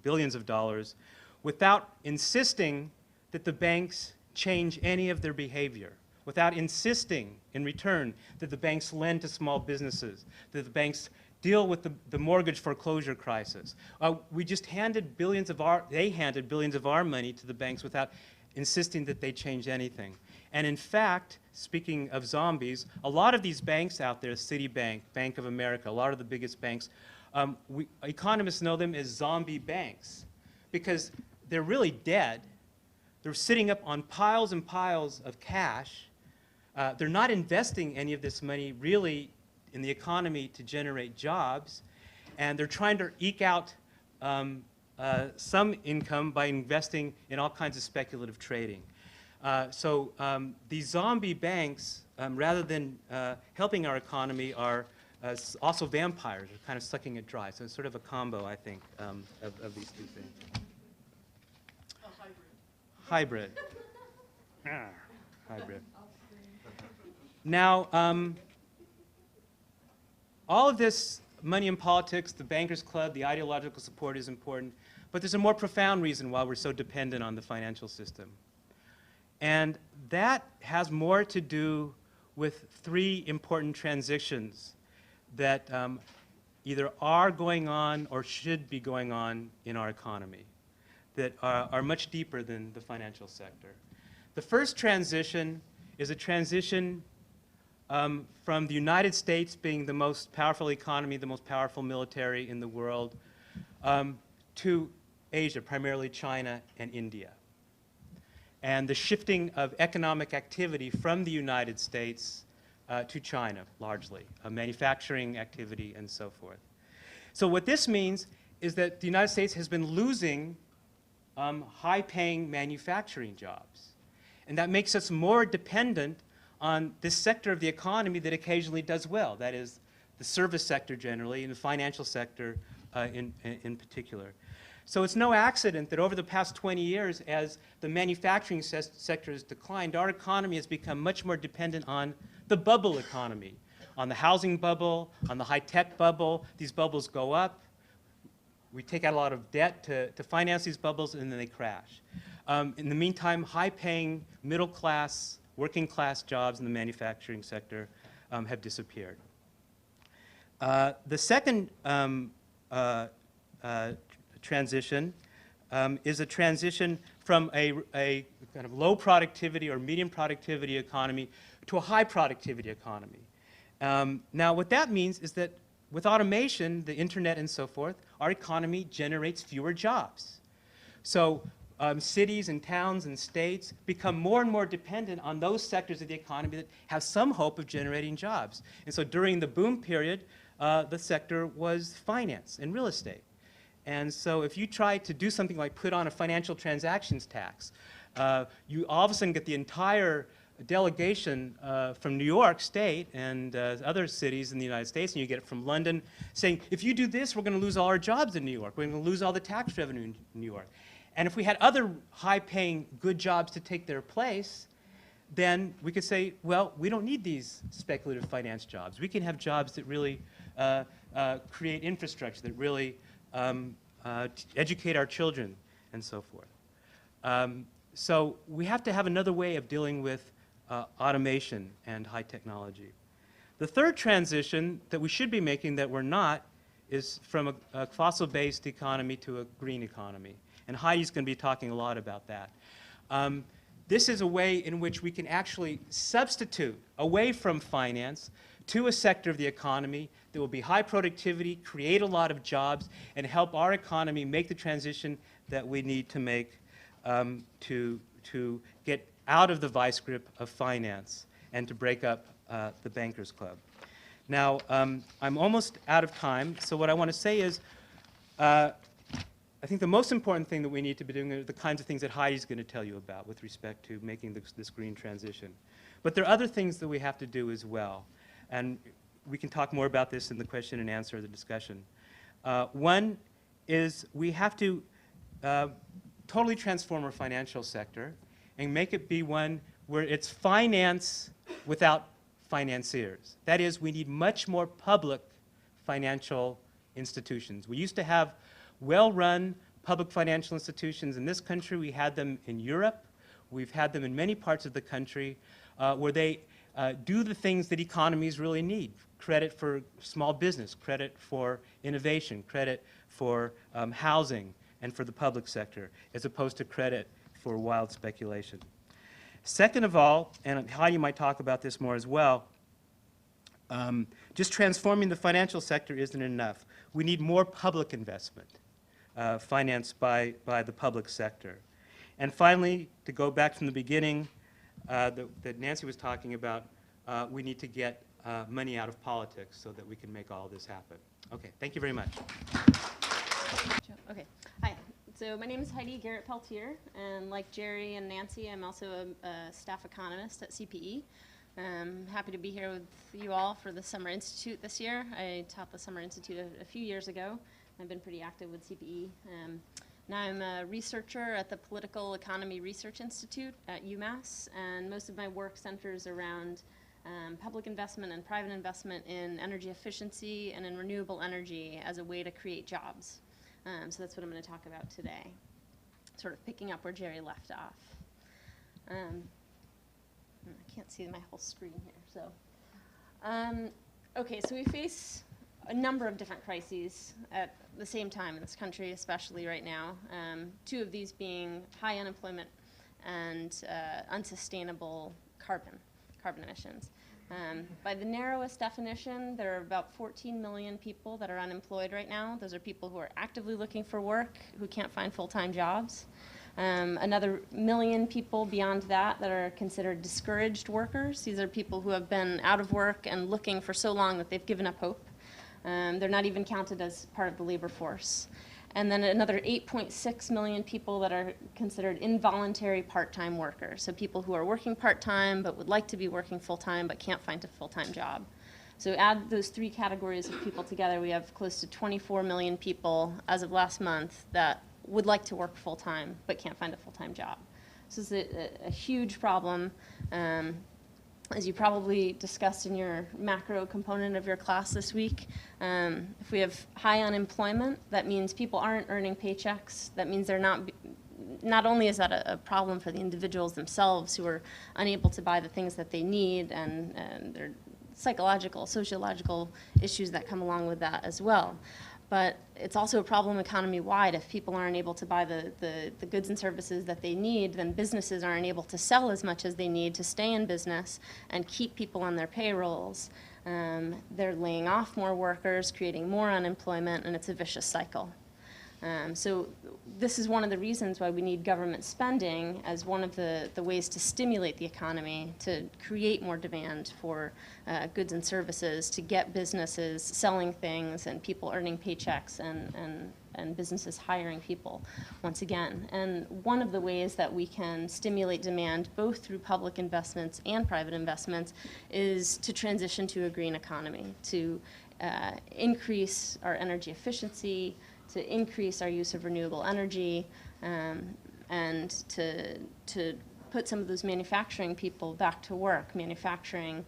billions of dollars without insisting that the banks change any of their behavior, without insisting in return that the banks lend to small businesses, that the banks deal with the mortgage foreclosure crisis. We just handed they handed billions of our money to the banks without insisting that they change anything. And in fact, speaking of zombies, a lot of these banks out there, Citibank, Bank of America, a lot of the biggest banks, economists know them as zombie banks because they're really dead. They're sitting up on piles and piles of cash. They're not investing any of this money really in the economy to generate jobs, and they're trying to eke out some income by investing in all kinds of speculative trading. So these zombie banks, rather than helping our economy, are also vampires. They're kind of sucking it dry. So it's sort of a combo, I think, of these two things. Hybrid. Hybrid. Now, all of this money in politics, the bankers club, the ideological support is important, but there's a more profound reason why we're so dependent on the financial system. And that has more to do with three important transitions that either are going on or should be going on in our economy that are much deeper than the financial sector. The first transition is a transition from the United States being the most powerful economy, the most powerful military in the world, to Asia, primarily China and India. And the shifting of economic activity from the United States to China, largely, manufacturing activity and so forth. So what this means is that the United States has been losing high-paying manufacturing jobs. And that makes us more dependent on this sector of the economy that occasionally does well, that is, the service sector generally, and the financial sector in particular. So it's no accident that over the past 20 years, as the manufacturing sector has declined, our economy has become much more dependent on the bubble economy, on the housing bubble, on the high-tech bubble. These bubbles go up. We take out a lot of debt to finance these bubbles, and then they crash. In the meantime, high-paying, middle-class, working-class jobs in the manufacturing sector have disappeared. The second transition is a transition from a kind of low productivity or medium productivity economy to a high productivity economy. Now, what that means is that with automation, the internet and so forth, our economy generates fewer jobs. So cities and towns and states become more and more dependent on those sectors of the economy that have some hope of generating jobs. And so during the boom period, the sector was finance and real estate. And so if you try to do something like put on a financial transactions tax, you all of a sudden get the entire delegation from New York State and other cities in the United States, and you get it from London, saying, if you do this, we're going to lose all our jobs in New York. We're going to lose all the tax revenue in New York. And if we had other high-paying, good jobs to take their place, then we could say, well, we don't need these speculative finance jobs. We can have jobs that really create infrastructure, that really educate our children, and so forth. So we have to have another way of dealing with automation and high technology. The third transition that we should be making that we're not is from a fossil-based economy to a green economy. And Heidi's going to be talking a lot about that. This is a way in which we can actually substitute away from finance to a sector of the economy that will be high productivity, create a lot of jobs, and help our economy make the transition that we need to make to get out of the vice grip of finance and to break up the bankers club. Now, I'm almost out of time, so what I want to say is I think the most important thing that we need to be doing are the kinds of things that Heidi's going to tell you about with respect to making this green transition. But there are other things that we have to do as well, and we can talk more about this in the question and answer of the discussion. One is we have to totally transform our financial sector and make it be one where it's finance without financiers. That is, we need much more public financial institutions. We used to have well-run public financial institutions in this country. We had them in Europe. We've had them in many parts of the country where they do the things that economies really need. Credit for small business, credit for innovation, credit for housing and for the public sector, as opposed to credit for wild speculation. Second of all, and Heidi might talk about this more as well, just transforming the financial sector isn't enough. We need more public investment financed by the public sector. And finally, to go back from the beginning that Nancy was talking about, we need to get money out of politics so that we can make all this happen. Okay, thank you very much. Okay, hi. So my name is Heidi Garrett-Peltier, and like Jerry and Nancy, I'm also a staff economist at CPE. I'm happy to be here with you all for the Summer Institute this year. I taught the Summer Institute a few years ago. I've been pretty active with CPE. Now I'm a researcher at the Political Economy Research Institute at UMass, and most of my work centers around public investment and private investment in energy efficiency and in renewable energy as a way to create jobs. So that's what I'm going to talk about today, sort of picking up where Jerry left off. I can't see my whole screen here. So, okay, so we face a number of different crises at the same time in this country, especially right now. Two of these being high unemployment and unsustainable carbon emissions. By the narrowest definition, there are about 14 million people that are unemployed right now. Those are people who are actively looking for work, who can't find full-time jobs. Another million people beyond that are considered discouraged workers. These are people who have been out of work and looking for so long that they've given up hope. They're not even counted as part of the labor force. And then another 8.6 million people that are considered involuntary part-time workers. So people who are working part-time but would like to be working full-time but can't find a full-time job. So add those three categories of people together, we have close to 24 million people as of last month that would like to work full-time but can't find a full-time job. So this is a huge problem. As you probably discussed in your macro component of your class this week, if we have high unemployment, that means people aren't earning paychecks. That means they're not only is that a problem for the individuals themselves who are unable to buy the things that they need, and their psychological, sociological issues that come along with that as well. But it's also a problem economy-wide. If people aren't able to buy the goods and services that they need, then businesses aren't able to sell as much as they need to stay in business and keep people on their payrolls. They're laying off more workers, creating more unemployment, and it's a vicious cycle. So this is one of the reasons why we need government spending as one of the ways to stimulate the economy, to create more demand for goods and services, to get businesses selling things and people earning paychecks and businesses hiring people once again. And one of the ways that we can stimulate demand both through public investments and private investments is to transition to a green economy, to increase our energy efficiency, to increase our use of renewable energy, and to put some of those manufacturing people back to work, manufacturing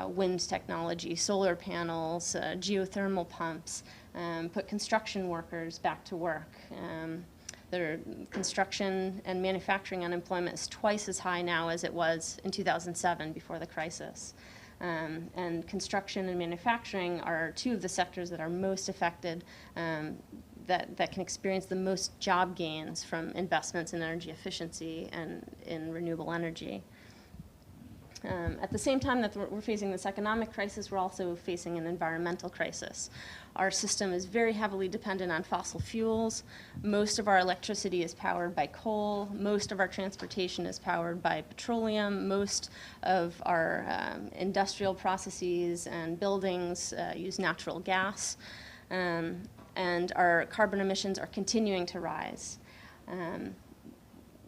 wind technology, solar panels, geothermal pumps, put construction workers back to work. Their construction and manufacturing unemployment is twice as high now as it was in 2007 before the crisis. And construction and manufacturing are two of the sectors that are most affected, that can experience the most job gains from investments in energy efficiency and in renewable energy. At the same time that we're facing this economic crisis, we're also facing an environmental crisis. Our system is very heavily dependent on fossil fuels. Most of our electricity is powered by coal. Most of our transportation is powered by petroleum. Most of our industrial processes and buildings use natural gas. And our carbon emissions are continuing to rise.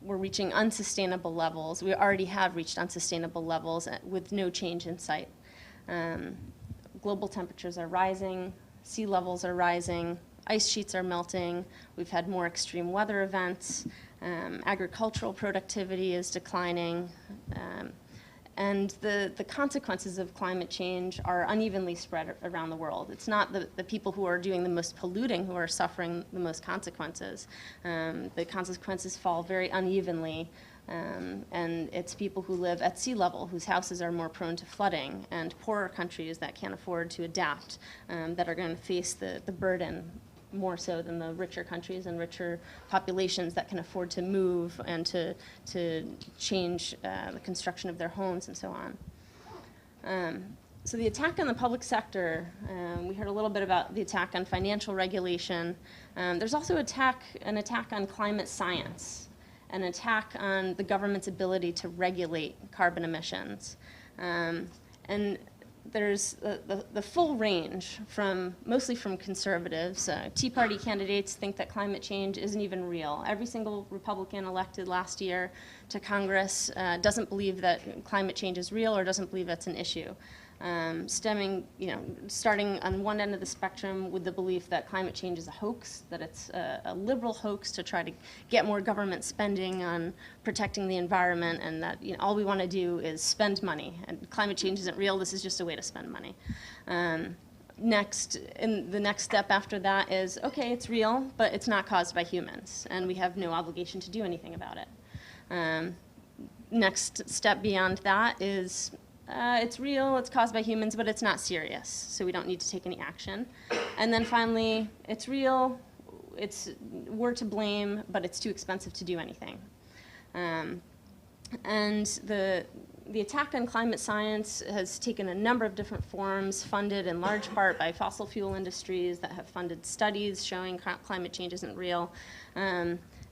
We're reaching unsustainable levels. We already have reached unsustainable levels with no change in sight. Global temperatures are rising, sea levels are rising, ice sheets are melting, we've had more extreme weather events, agricultural productivity is declining, and the consequences of climate change are unevenly spread around the world. It's not the people who are doing the most polluting who are suffering the most consequences. The consequences fall very unevenly, and it's people who live at sea level, whose houses are more prone to flooding, and poorer countries that can't afford to adapt, that are going to face the burden more so than the richer countries and richer populations that can afford to move and to change the construction of their homes and so on. So the attack on the public sector, we heard a little bit about the attack on financial regulation. There's also an attack on climate science, an attack on the government's ability to regulate carbon emissions. And there's the full range, mostly from conservatives. Tea Party candidates think that climate change isn't even real. Every single Republican elected last year to Congress doesn't believe that climate change is real or doesn't believe that's an issue. Starting on one end of the spectrum with the belief that climate change is a hoax, that it's a liberal hoax to try to get more government spending on protecting the environment, and that all we want to do is spend money, and climate change isn't real, this is just a way to spend money. The next step after that is, okay, it's real, but it's not caused by humans, and we have no obligation to do anything about it. Next step beyond that is, it's real, it's caused by humans, but it's not serious, so we don't need to take any action. And then finally, it's real, we're to blame, but it's too expensive to do anything. And the attack on climate science has taken a number of different forms, funded in large part by fossil fuel industries that have funded studies showing climate change isn't real.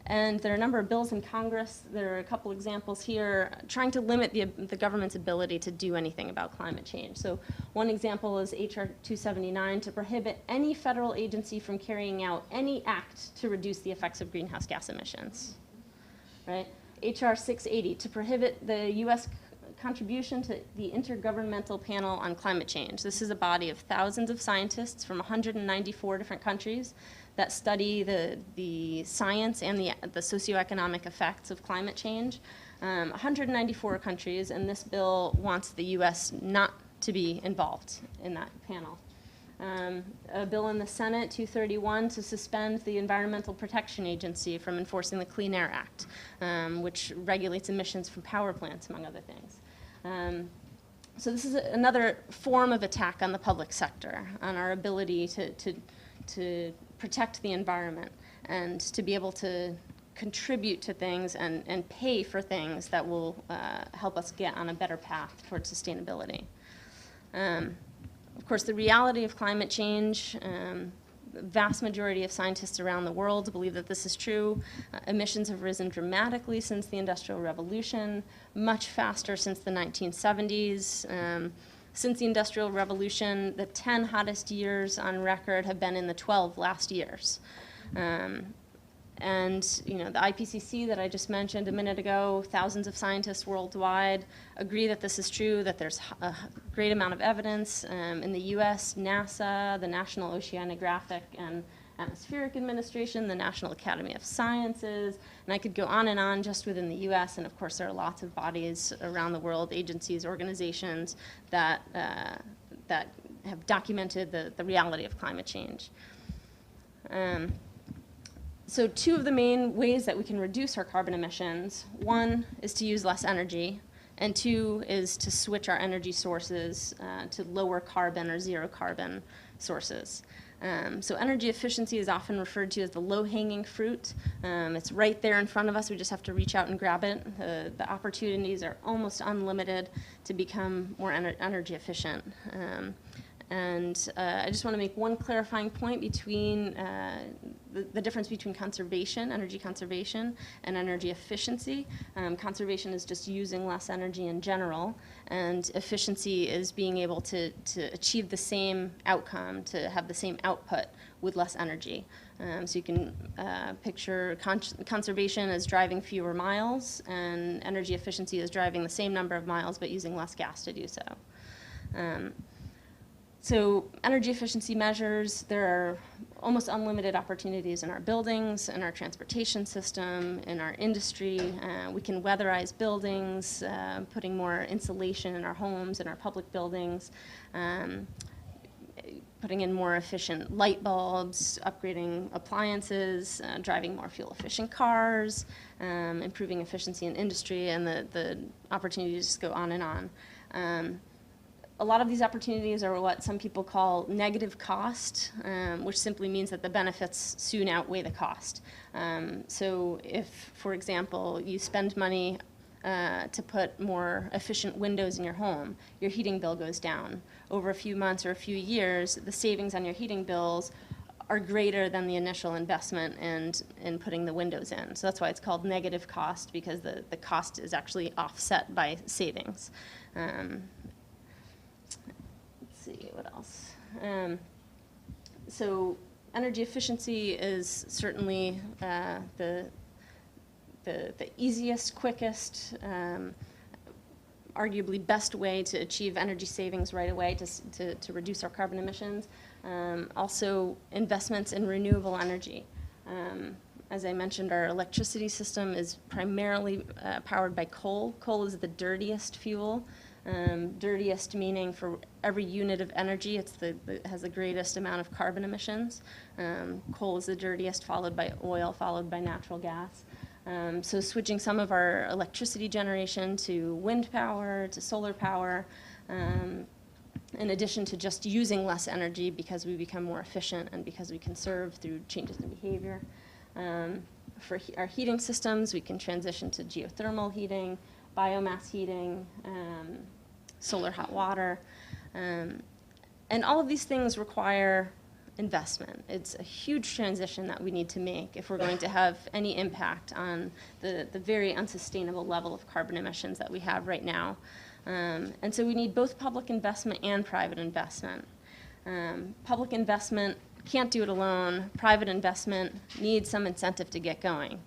And there are a number of bills in Congress, there are a couple examples here, trying to limit the government's ability to do anything about climate change. So one example is H.R. 279 to prohibit any federal agency from carrying out any act to reduce the effects of greenhouse gas emissions, right? H.R. 680 to prohibit the U.S. contribution to the Intergovernmental Panel on Climate Change. This is a body of thousands of scientists from 194 different countries that study the science and the socioeconomic effects of climate change. 194 countries, and this bill wants the U.S. not to be involved in that panel. A bill in the Senate, 231, to suspend the Environmental Protection Agency from enforcing the Clean Air Act, which regulates emissions from power plants, among other things. So this is another form of attack on the public sector, on our ability to to protect the environment and to be able to contribute to things and pay for things that will help us get on a better path towards sustainability. Of course, the reality of climate change, the vast majority of scientists around the world believe that this is true. Emissions have risen dramatically since the Industrial Revolution, much faster since the 1970s. Since the Industrial Revolution, the 10 hottest years on record have been in the 12 last years. And you know, the IPCC that I just mentioned a minute ago, thousands of scientists worldwide agree that this is true, that there's a great amount of evidence. In the US, NASA, the National Oceanographic and Atmospheric Administration, the National Academy of Sciences, and I could go on and on just within the US, and of course there are lots of bodies around the world, agencies, organizations that, that have documented the reality of climate change. So two of the main ways that we can reduce our carbon emissions, one is to use less energy, and two is to switch our energy sources to lower carbon or zero carbon sources. So energy efficiency is often referred to as the low-hanging fruit. It's right there in front of us. We just have to reach out and grab it. The opportunities are almost unlimited to become more energy efficient. I just want to make one clarifying point between the difference between conservation, energy conservation, and energy efficiency. Conservation is just using less energy in general, and efficiency is being able to achieve the same outcome, to have the same output with less energy. So you can picture conservation as driving fewer miles, and energy efficiency is driving the same number of miles but using less gas to do so. So energy efficiency measures, there are almost unlimited opportunities in our buildings, in our transportation system, in our industry. We can weatherize buildings, putting more insulation in our homes, in our public buildings, putting in more efficient light bulbs, upgrading appliances, driving more fuel-efficient cars, improving efficiency in industry, and the opportunities just go on and on. A lot of these opportunities are what some people call negative cost, which simply means that the benefits soon outweigh the cost. So if, for example, you spend money to put more efficient windows in your home, your heating bill goes down. Over a few months or a few years, the savings on your heating bills are greater than the initial investment in putting the windows in. So that's why it's called negative cost, because the cost is actually offset by savings. See what else. So energy efficiency is certainly the easiest, quickest, arguably best way to achieve energy savings right away to reduce our carbon emissions. Also, investments in renewable energy. As I mentioned, our electricity system is primarily powered by coal. Coal is the dirtiest fuel. Dirtiest meaning for every unit of energy, it has the greatest amount of carbon emissions. Coal is the dirtiest, followed by oil, followed by natural gas. So switching some of our electricity generation to wind power, to solar power, in addition to just using less energy because we become more efficient and because we conserve through changes in behavior. For our heating systems, we can transition to geothermal heating, biomass heating, solar hot water. And all of these things require investment. It's a huge transition that we need to make if we're going to have any impact on the very unsustainable level of carbon emissions that we have right now. And so we need both public investment and private investment. Public investment can't do it alone. Private investment needs some incentive to get going.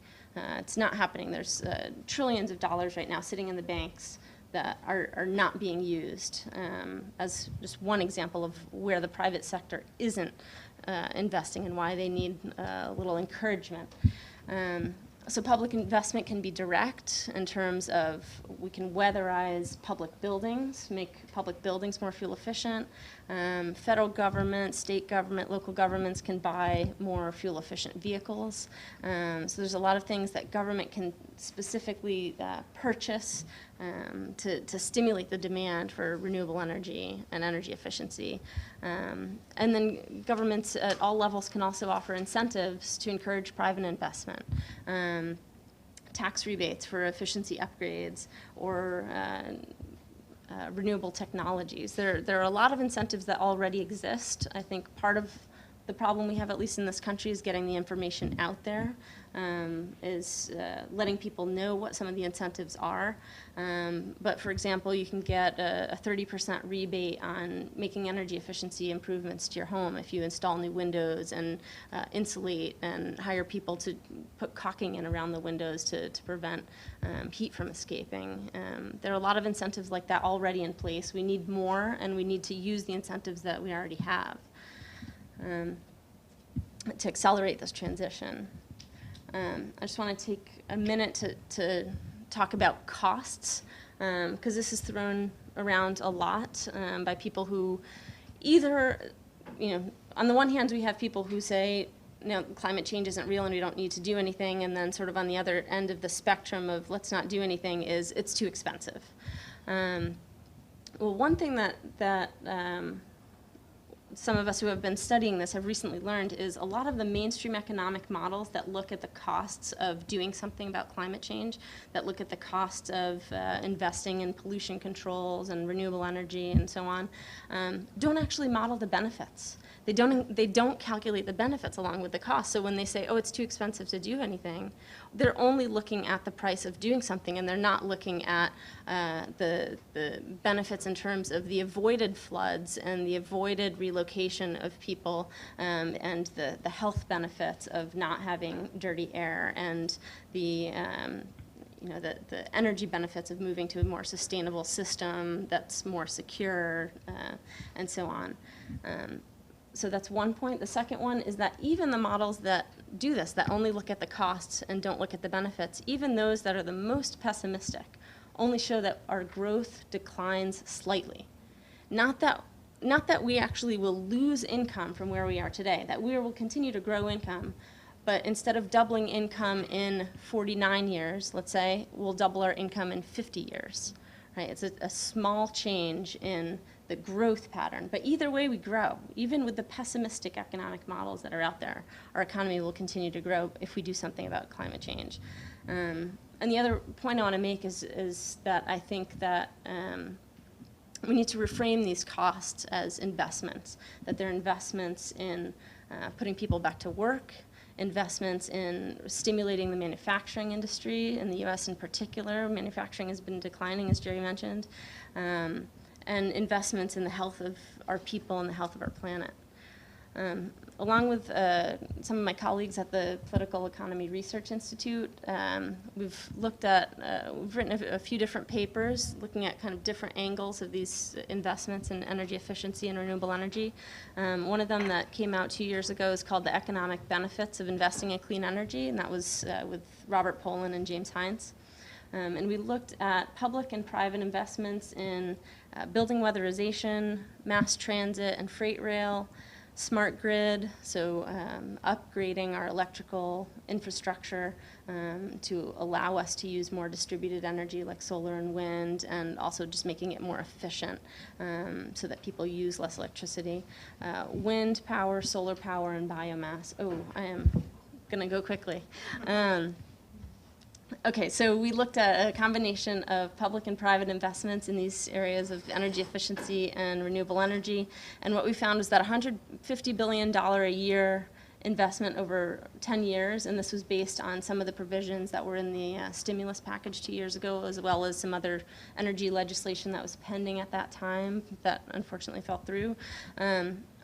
It's not happening. There's trillions of dollars right now sitting in the banks that are not being used, as just one example of where the private sector isn't investing and why they need a little encouragement. So public investment can be direct in terms of we can weatherize public buildings, make public buildings more fuel efficient. Federal government, state government, local governments can buy more fuel efficient vehicles. So there's a lot of things that government can specifically purchase to stimulate the demand for renewable energy and energy efficiency. And then governments at all levels can also offer incentives to encourage private investment. Tax rebates for efficiency upgrades or renewable technologies. There are a lot of incentives that already exist. I think part of the problem we have, at least in this country, is getting the information out there, letting people know what some of the incentives are. But for example, you can get a 30% rebate on making energy efficiency improvements to your home if you install new windows and insulate and hire people to put caulking in around the windows to prevent heat from escaping. There are a lot of incentives like that already in place. We need more, and we need to use the incentives that we already have to accelerate this transition. I just want to take a minute to talk about costs, because this is thrown around a lot by people who either, on the one hand, we have people who say, no, climate change isn't real and we don't need to do anything, and then sort of on the other end of the spectrum of let's not do anything is it's too expensive. Well, one thing that some of us who have been studying this have recently learned is a lot of the mainstream economic models that look at the costs of doing something about climate change, that look at the costs of investing in pollution controls and renewable energy and so on, don't actually model the benefits. They don't calculate the benefits along with the costs. So when they say, oh, it's too expensive to do anything, they're only looking at the price of doing something, and they're not looking at the benefits in terms of the avoided floods and the avoided relocation of people, and the health benefits of not having dirty air, and the energy benefits of moving to a more sustainable system that's more secure, and so on. So that's one point. The second one is that even the models that do this, that only look at the costs and don't look at the benefits, even those that are the most pessimistic, only show that our growth declines slightly. Not that we actually will lose income from where we are today, that we will continue to grow income, but instead of doubling income in 49 years, let's say, we'll double our income in 50 years. Right? It's a small change in the growth pattern. But either way we grow, even with the pessimistic economic models that are out there, our economy will continue to grow if we do something about climate change. And the other point I want to make is that I think that we need to reframe these costs as investments, that they're investments in putting people back to work, investments in stimulating the manufacturing industry. In the U.S. in particular, manufacturing has been declining, as Jerry mentioned, and investments in the health of our people and the health of our planet. Along with some of my colleagues at the Political Economy Research Institute, we've written a few different papers looking at kind of different angles of these investments in energy efficiency and renewable energy. One of them that came out 2 years ago is called The Economic Benefits of Investing in Clean Energy, and that was with Robert Poland and James Hines. And we looked at public and private investments in building weatherization, mass transit and freight rail, smart grid, so upgrading our electrical infrastructure to allow us to use more distributed energy like solar and wind, and also just making it more efficient so that people use less electricity. Wind power, solar power, and biomass. Oh, I am going to go quickly. Okay, so we looked at a combination of public and private investments in these areas of energy efficiency and renewable energy, and what we found was that $150 billion a year investment over 10 years, and this was based on some of the provisions that were in the stimulus package 2 years ago, as well as some other energy legislation that was pending at that time that unfortunately fell through.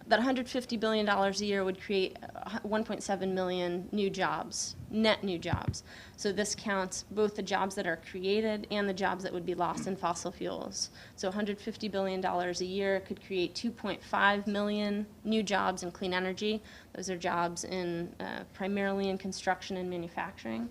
That $150 billion a year would create 1.7 million new jobs, net new jobs. So this counts both the jobs that are created and the jobs that would be lost in fossil fuels. So $150 billion a year could create 2.5 million new jobs in clean energy. Those are jobs in primarily in construction and manufacturing.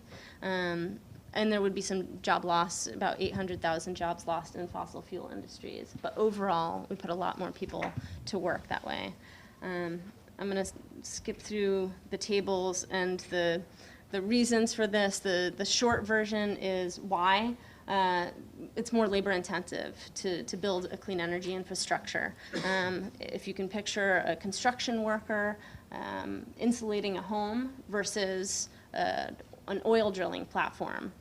And there would be some job loss, about 800,000 jobs lost in fossil fuel industries. But overall, we put a lot more people to work that way. I'm going to skip through the tables and the reasons for this. The short version is why. it's more labor intensive to build a clean energy infrastructure. If you can picture a construction worker insulating a home versus an oil drilling platform,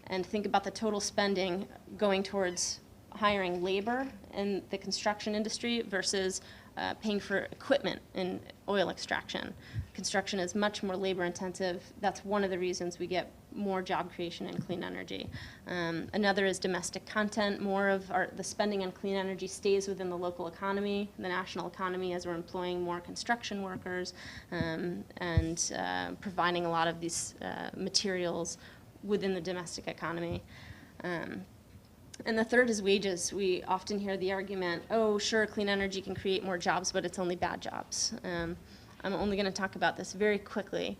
and think about the total spending going towards hiring labor in the construction industry versus paying for equipment in oil extraction. Construction is much more labor intensive. That's one of the reasons we get more job creation in clean energy. Another is domestic content. More of the spending on clean energy stays within the local economy, the national economy, as we're employing more construction workers and providing a lot of these materials within the domestic economy. And the third is wages. We often hear the argument, oh, sure, clean energy can create more jobs, but it's only bad jobs. I'm only going to talk about this very quickly.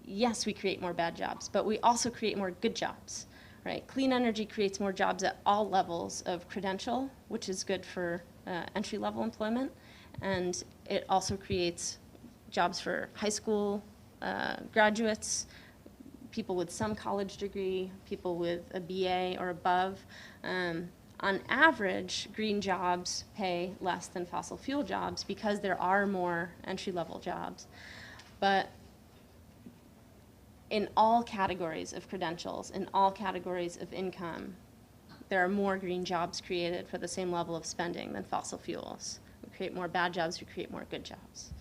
Yes, we create more bad jobs, but we also create more good jobs, right? Clean energy creates more jobs at all levels of credential, which is good for entry-level employment, and it also creates jobs for high school graduates, people with some college degree, people with a BA or above. On average, green jobs pay less than fossil fuel jobs because there are more entry-level jobs. But in all categories of credentials, in all categories of income, there are more green jobs created for the same level of spending than fossil fuels. We create more bad jobs, we create more good jobs.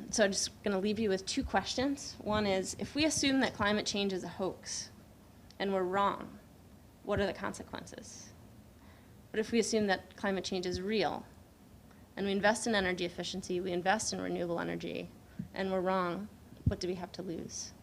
So I'm just going to leave you with two questions. One is, if we assume that climate change is a hoax and we're wrong, what are the consequences? What if we assume that climate change is real and we invest in energy efficiency, we invest in renewable energy, and we're wrong, what do we have to lose?